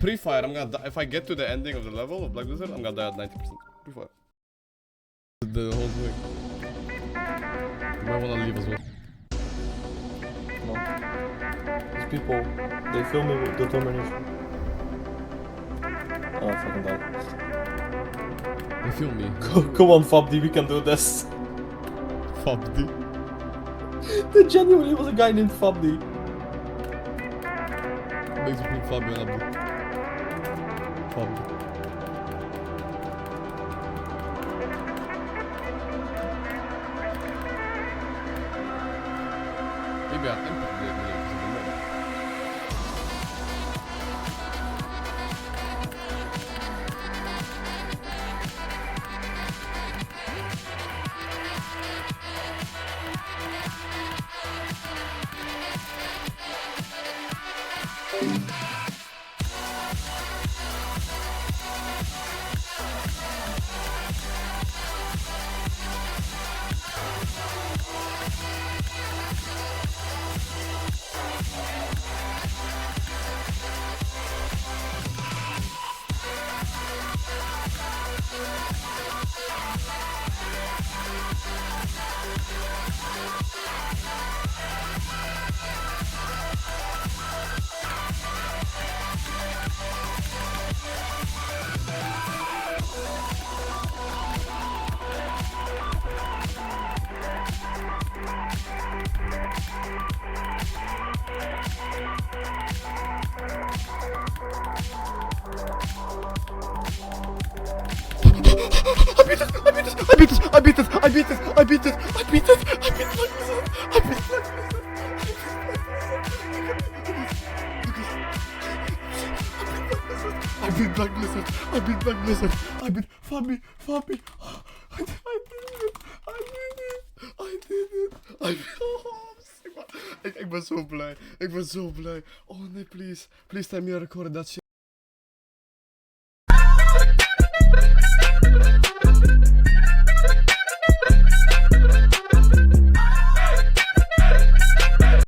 Pre-fire, I'm gonna die. If I get to the ending of the level of Black Blizzard, I'm gonna die at 90%. Pre-fire. The whole thing. You might wanna leave as well. Come on. These people, they fill me with determination. Oh, I fucking died. You feel me? Come on, Fabdi, we can do this. Fabdi. There genuinely was a guy named Fabdi. Makes me think Fabio and Abdi. Fabdi. Maybe I think I beat it! I beat Black Blizzard. I beat Fabi. I did it. Ik ben zo blij. Oh nee, please. Please tell me you recorded that shit.